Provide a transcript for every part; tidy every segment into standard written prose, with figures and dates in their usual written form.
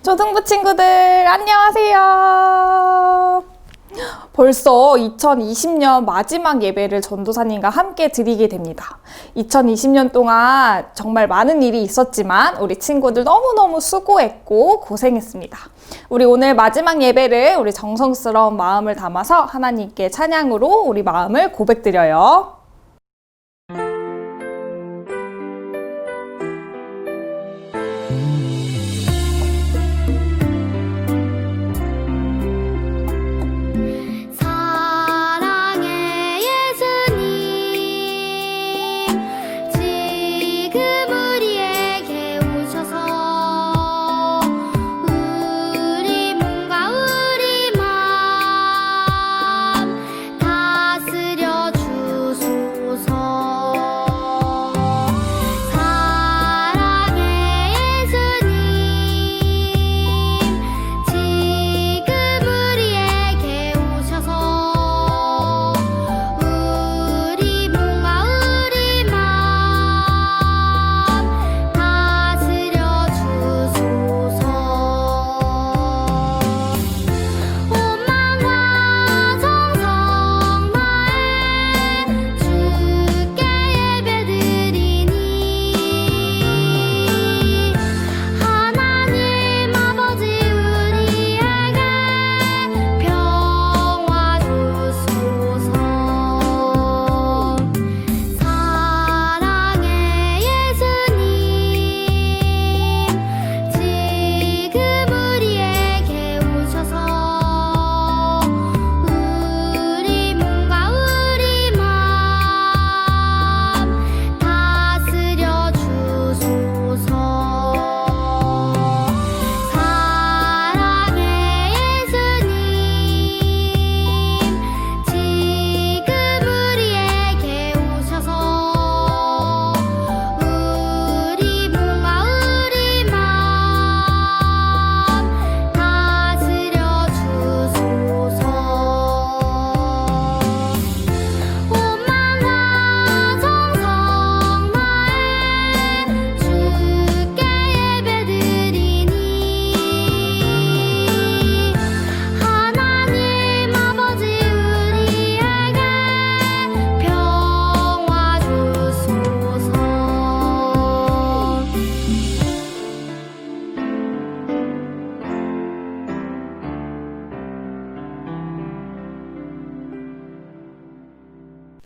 초등부 친구들 안녕하세요. 벌써 2020년 마지막 예배를 전도사님과 함께 드리게 됩니다. 2020년 동안 정말 많은 일이 있었지만 우리 친구들 너무너무 수고했고 고생했습니다. 우리 오늘 마지막 예배를 우리 정성스러운 마음을 담아서 하나님께 찬양으로 우리 마음을 고백드려요.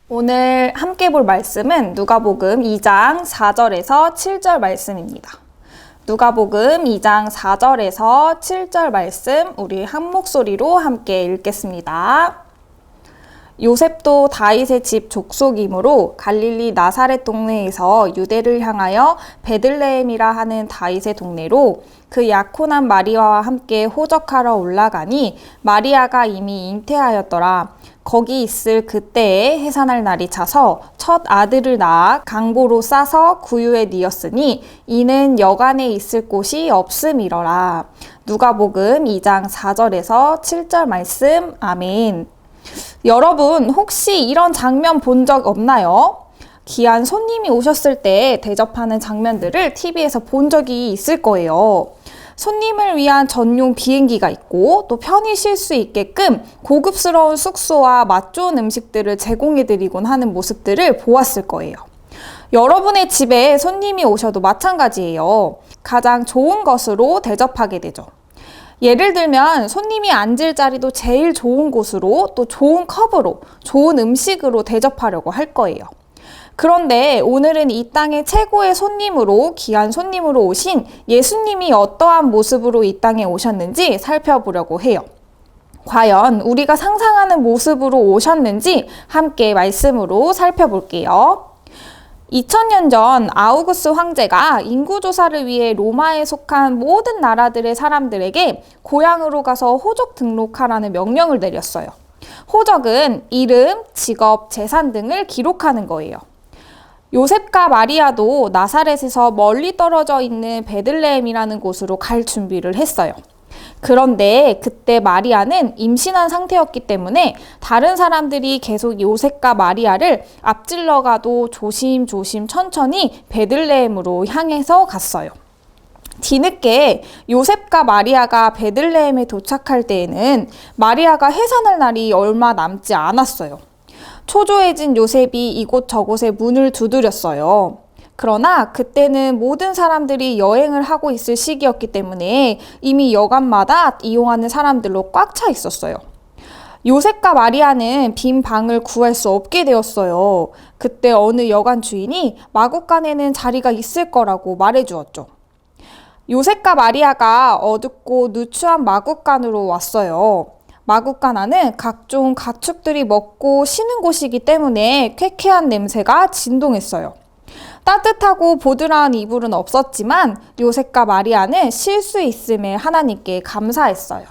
오늘 함께 볼 말씀은 누가복음 2장 4절에서 7절 말씀입니다. 누가복음 2장 4절에서 7절 말씀 우리 한 목소리로 함께 읽겠습니다. 요셉도 다윗의 집 족속이므로 갈릴리 나사렛 동네에서 유대를 향하여 베들레헴이라 하는 다윗의 동네로 그 약혼한 마리아와 함께 호적하러 올라가니 마리아가 이미 잉태하였더라. 거기 있을 그때에 해산할 날이 차서 첫 아들을 낳아 강보로 싸서 구유에 뉘었으니 이는 여간에 있을 곳이 없음이러라. 누가복음 2장 4절에서 7절 말씀. 아멘. 여러분 혹시 이런 장면 본 적 없나요? 귀한 손님이 오셨을 때 대접하는 장면들을 TV에서 본 적이 있을 거예요. 손님을 위한 전용 비행기가 있고 또 편히 쉴 수 있게끔 고급스러운 숙소와 맛 좋은 음식들을 제공해드리곤 하는 모습들을 보았을 거예요. 여러분의 집에 손님이 오셔도 마찬가지예요. 가장 좋은 것으로 대접하게 되죠. 예를 들면 손님이 앉을 자리도 제일 좋은 곳으로 또 좋은 컵으로 좋은 음식으로 대접하려고 할 거예요. 그런데 오늘은 이 땅의 최고의 손님으로 귀한 손님으로 오신 예수님이 어떠한 모습으로 이 땅에 오셨는지 살펴보려고 해요. 과연 우리가 상상하는 모습으로 오셨는지 함께 말씀으로 살펴볼게요. 2000년 전 아우구스 황제가 인구조사를 위해 로마에 속한 모든 나라들의 사람들에게 고향으로 가서 호적 등록하라는 명령을 내렸어요. 호적은 이름, 직업, 재산 등을 기록하는 거예요. 요셉과 마리아도 나사렛에서 멀리 떨어져 있는 베들레헴이라는 곳으로 갈 준비를 했어요. 그런데 그때 마리아는 임신한 상태였기 때문에 다른 사람들이 계속 요셉과 마리아를 앞질러 가도 조심조심 천천히 베들레헴으로 향해서 갔어요. 뒤늦게 요셉과 마리아가 베들레헴에 도착할 때에는 마리아가 해산할 날이 얼마 남지 않았어요. 초조해진 요셉이 이곳저곳에 문을 두드렸어요. 그러나 그때는 모든 사람들이 여행을 하고 있을 시기였기 때문에 이미 여관마다 이용하는 사람들로 꽉 차 있었어요. 요셉과 마리아는 빈 방을 구할 수 없게 되었어요. 그때 어느 여관 주인이 마구간에는 자리가 있을 거라고 말해주었죠. 요셉과 마리아가 어둡고 누추한 마구간으로 왔어요. 마구간 안은 각종 가축들이 먹고 쉬는 곳이기 때문에 쾌쾌한 냄새가 진동했어요. 따뜻하고 보드라운 이불은 없었지만 요셉과 마리아는 쉴 수 있음에 하나님께 감사했어요.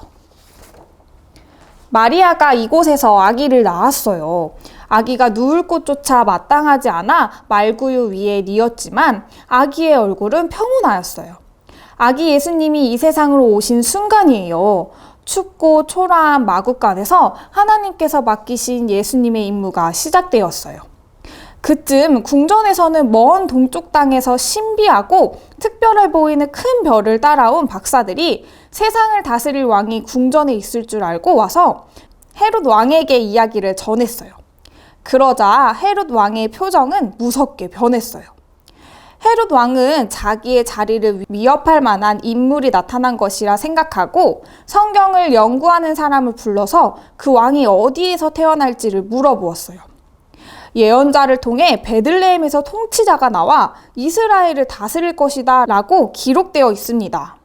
마리아가 이곳에서 아기를 낳았어요. 아기가 누울 곳조차 마땅하지 않아 말구유 위에 뉘었지만 아기의 얼굴은 평온하였어요. 아기 예수님이 이 세상으로 오신 순간이에요. 춥고 초라한 마구간에서 하나님께서 맡기신 예수님의 임무가 시작되었어요. 그쯤 궁전에서는 먼 동쪽 땅에서 신비하고 특별해 보이는 큰 별을 따라온 박사들이 세상을 다스릴 왕이 궁전에 있을 줄 알고 와서 헤롯 왕에게 이야기를 전했어요. 그러자 헤롯 왕의 표정은 무섭게 변했어요. 헤롯 왕은 자기의 자리를 위협할 만한 인물이 나타난 것이라 생각하고 성경을 연구하는 사람을 불러서 그 왕이 어디에서 태어날지를 물어보았어요. 예언자를 통해 베들레헴에서 통치자가 나와 이스라엘을 다스릴 것이다 라고 기록되어 있습니다.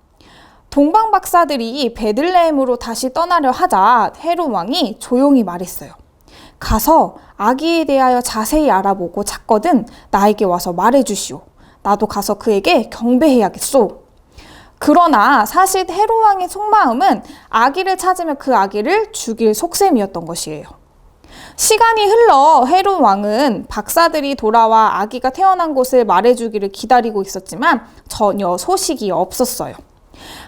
동방 박사들이 베들레헴으로 다시 떠나려 하자 헤롯 왕이 조용히 말했어요. 가서 아기에 대하여 자세히 알아보고 찾거든 나에게 와서 말해주시오. 나도 가서 그에게 경배해야겠소. 그러나 사실 헤롯 왕의 속마음은 아기를 찾으면 그 아기를 죽일 속셈이었던 것이에요. 시간이 흘러 헤롯 왕은 박사들이 돌아와 아기가 태어난 곳을 말해주기를 기다리고 있었지만 전혀 소식이 없었어요.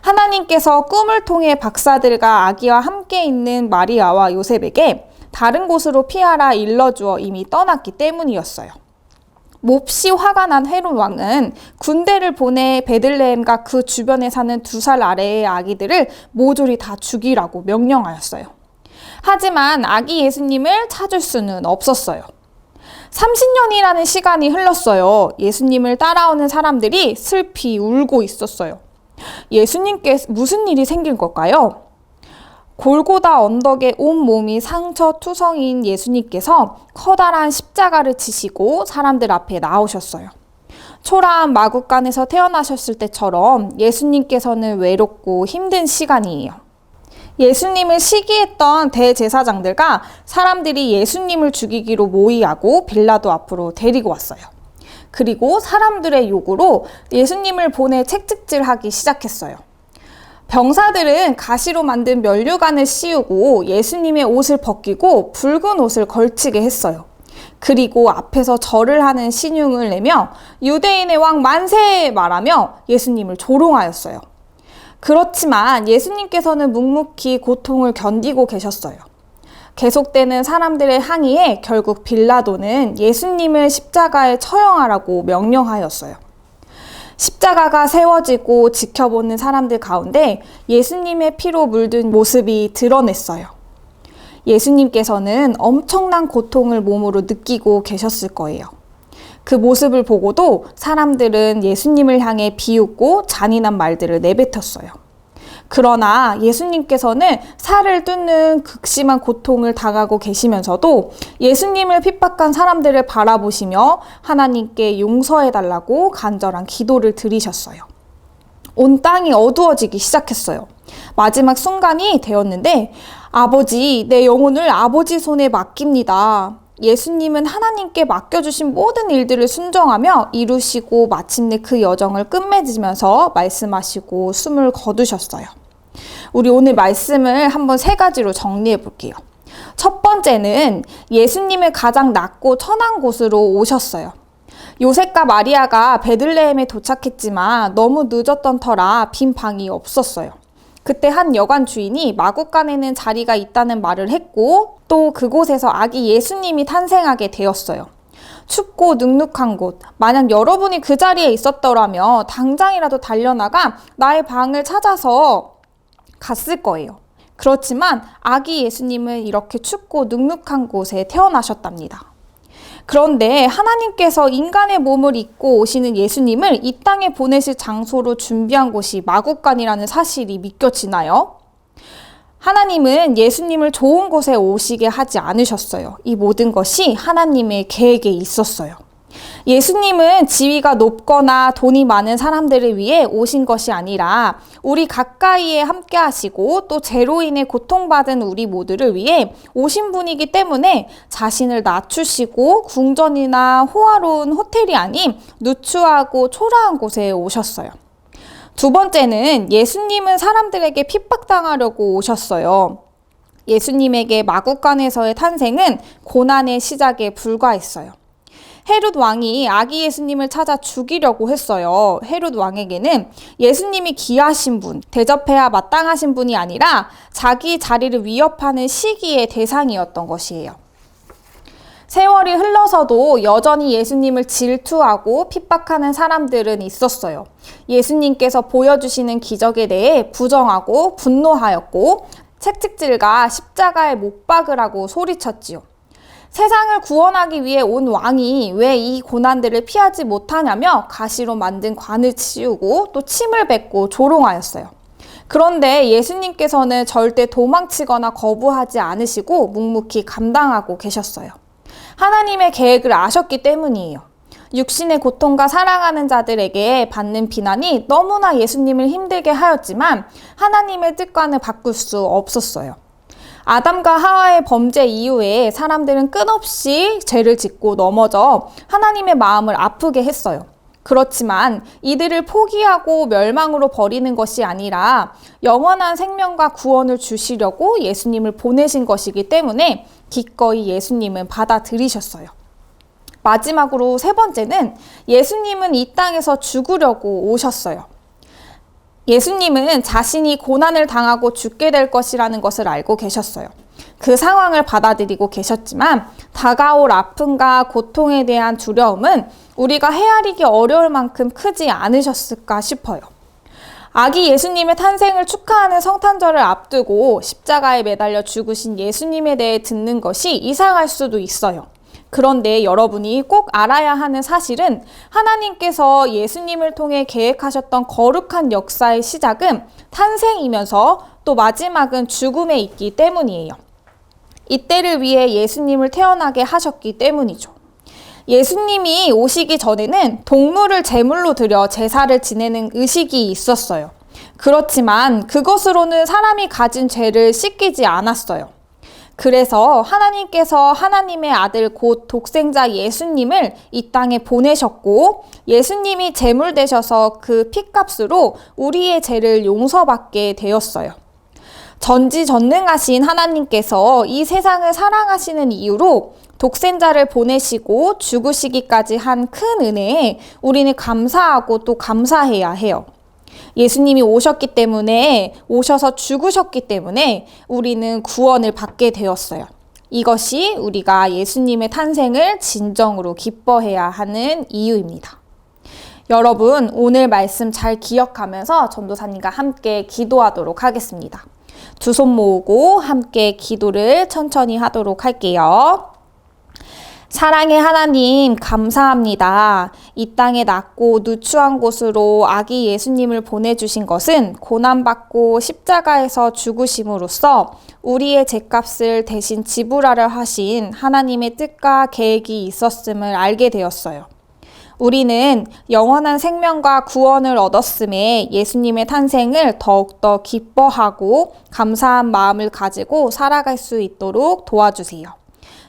하나님께서 꿈을 통해 박사들과 아기와 함께 있는 마리아와 요셉에게 다른 곳으로 피하라 일러주어 이미 떠났기 때문이었어요. 몹시 화가 난 헤롯 왕은 군대를 보내 베들레헴과 그 주변에 사는 2살 아래의 아기들을 모조리 다 죽이라고 명령하였어요. 하지만 아기 예수님을 찾을 수는 없었어요. 30년이라는 시간이 흘렀어요. 예수님을 따라오는 사람들이 슬피 울고 있었어요. 예수님께 무슨 일이 생긴 걸까요? 골고다 언덕에 온몸이 상처투성이인 예수님께서 커다란 십자가를 지시고 사람들 앞에 나오셨어요. 초라한 마구간에서 태어나셨을 때처럼 예수님께서는 외롭고 힘든 시간이에요. 예수님을 시기했던 대제사장들과 사람들이 예수님을 죽이기로 모의하고 빌라도 앞으로 데리고 왔어요. 그리고 사람들의 요구로 예수님을 보내 채찍질하기 시작했어요. 병사들은 가시로 만든 면류관을 씌우고 예수님의 옷을 벗기고 붉은 옷을 걸치게 했어요. 그리고 앞에서 절을 하는 신용을 내며 유대인의 왕 만세 말하며 예수님을 조롱하였어요. 그렇지만 예수님께서는 묵묵히 고통을 견디고 계셨어요. 계속되는 사람들의 항의에 결국 빌라도는 예수님을 십자가에 처형하라고 명령하였어요. 십자가가 세워지고 지켜보는 사람들 가운데 예수님의 피로 물든 모습이 드러냈어요. 예수님께서는 엄청난 고통을 몸으로 느끼고 계셨을 거예요. 그 모습을 보고도 사람들은 예수님을 향해 비웃고 잔인한 말들을 내뱉었어요. 그러나 예수님께서는 살을 뚫는 극심한 고통을 당하고 계시면서도 예수님을 핍박한 사람들을 바라보시며 하나님께 용서해달라고 간절한 기도를 드리셨어요. 온 땅이 어두워지기 시작했어요. 마지막 순간이 되었는데 아버지, 내 영혼을 아버지 손에 맡깁니다. 예수님은 하나님께 맡겨주신 모든 일들을 순종하며 이루시고 마침내 그 여정을 끝맺으면서 말씀하시고 숨을 거두셨어요. 우리 오늘 말씀을 한번 3가지로 정리해 볼게요. 첫 번째는 예수님을 가장 낮고 천한 곳으로 오셨어요. 요셉과 마리아가 베들레헴에 도착했지만 너무 늦었던 터라 빈 방이 없었어요. 그때 한 여관 주인이 마구간에는 자리가 있다는 말을 했고 또 그곳에서 아기 예수님이 탄생하게 되었어요. 춥고 눅눅한 곳, 만약 여러분이 그 자리에 있었더라면 당장이라도 달려나가 나의 방을 찾아서 갔을 거예요. 그렇지만 아기 예수님은 이렇게 춥고 눅눅한 곳에 태어나셨답니다. 그런데 하나님께서 인간의 몸을 입고 오시는 예수님을 이 땅에 보내실 장소로 준비한 곳이 마구간이라는 사실이 믿겨지나요? 하나님은 예수님을 좋은 곳에 오시게 하지 않으셨어요. 이 모든 것이 하나님의 계획에 있었어요. 예수님은 지위가 높거나 돈이 많은 사람들을 위해 오신 것이 아니라 우리 가까이에 함께 하시고 또 죄로 인해 고통받은 우리 모두를 위해 오신 분이기 때문에 자신을 낮추시고 궁전이나 호화로운 호텔이 아닌 누추하고 초라한 곳에 오셨어요. 두 번째는 예수님은 사람들에게 핍박당하려고 오셨어요. 예수님에게 마구간에서의 탄생은 고난의 시작에 불과했어요. 헤롯 왕이 아기 예수님을 찾아 죽이려고 했어요. 헤롯 왕에게는 예수님이 귀하신 분, 대접해야 마땅하신 분이 아니라 자기 자리를 위협하는 시기의 대상이었던 것이에요. 세월이 흘러서도 여전히 예수님을 질투하고 핍박하는 사람들은 있었어요. 예수님께서 보여주시는 기적에 대해 부정하고 분노하였고 채찍질과 십자가에 못 박으라고 소리쳤지요. 세상을 구원하기 위해 온 왕이 왜 이 고난들을 피하지 못하냐며 가시로 만든 관을 치우고 또 침을 뱉고 조롱하였어요. 그런데 예수님께서는 절대 도망치거나 거부하지 않으시고 묵묵히 감당하고 계셨어요. 하나님의 계획을 아셨기 때문이에요. 육신의 고통과 사랑하는 자들에게 받는 비난이 너무나 예수님을 힘들게 하였지만 하나님의 뜻과는 바꿀 수 없었어요. 아담과 하와의 범죄 이후에 사람들은 끝없이 죄를 짓고 넘어져 하나님의 마음을 아프게 했어요. 그렇지만 이들을 포기하고 멸망으로 버리는 것이 아니라 영원한 생명과 구원을 주시려고 예수님을 보내신 것이기 때문에 기꺼이 예수님은 받아들이셨어요. 마지막으로 세 번째는 예수님은 이 땅에서 죽으려고 오셨어요. 예수님은 자신이 고난을 당하고 죽게 될 것이라는 것을 알고 계셨어요. 그 상황을 받아들이고 계셨지만 다가올 아픔과 고통에 대한 두려움은 우리가 헤아리기 어려울 만큼 크지 않으셨을까 싶어요. 아기 예수님의 탄생을 축하하는 성탄절을 앞두고 십자가에 매달려 죽으신 예수님에 대해 듣는 것이 이상할 수도 있어요. 그런데 여러분이 꼭 알아야 하는 사실은 하나님께서 예수님을 통해 계획하셨던 거룩한 역사의 시작은 탄생이면서 또 마지막은 죽음에 있기 때문이에요. 이때를 위해 예수님을 태어나게 하셨기 때문이죠. 예수님이 오시기 전에는 동물을 제물로 드려 제사를 지내는 의식이 있었어요. 그렇지만 그것으로는 사람이 가진 죄를 씻기지 않았어요. 그래서 하나님께서 하나님의 아들 곧 독생자 예수님을 이 땅에 보내셨고 예수님이 제물 되셔서 그 핏값으로 우리의 죄를 용서받게 되었어요. 전지전능하신 하나님께서 이 세상을 사랑하시는 이유로 독생자를 보내시고 죽으시기까지 한 큰 은혜에 우리는 감사하고 또 감사해야 해요. 예수님이 오셨기 때문에, 오셔서 죽으셨기 때문에 우리는 구원을 받게 되었어요. 이것이 우리가 예수님의 탄생을 진정으로 기뻐해야 하는 이유입니다. 여러분, 오늘 말씀 잘 기억하면서 전도사님과 함께 기도하도록 하겠습니다. 두 손 모으고 함께 기도를 천천히 하도록 할게요. 사랑의 하나님, 감사합니다. 이 땅에 낮고 누추한 곳으로 아기 예수님을 보내주신 것은 고난받고 십자가에서 죽으심으로써 우리의 죄값을 대신 지불하려 하신 하나님의 뜻과 계획이 있었음을 알게 되었어요. 우리는 영원한 생명과 구원을 얻었음에 예수님의 탄생을 더욱더 기뻐하고 감사한 마음을 가지고 살아갈 수 있도록 도와주세요.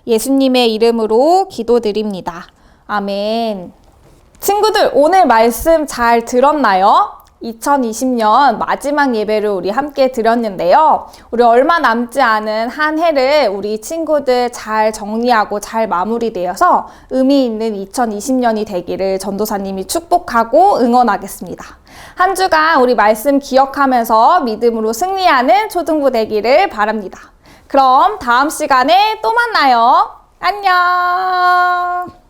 예수님의 이름으로 기도드립니다. 아멘. 친구들, 오늘 말씀 잘 들었나요? 2020년 마지막 예배를 우리 함께 드렸는데요. 우리 얼마 남지 않은 한 해를 우리 친구들 잘 정리하고 잘 마무리되어서 의미 있는 2020년이 되기를 전도사님이 축복하고 응원하겠습니다. 한 주간 우리 말씀 기억하면서 믿음으로 승리하는 초등부 되기를 바랍니다. 그럼 다음 시간에 또 만나요. 안녕.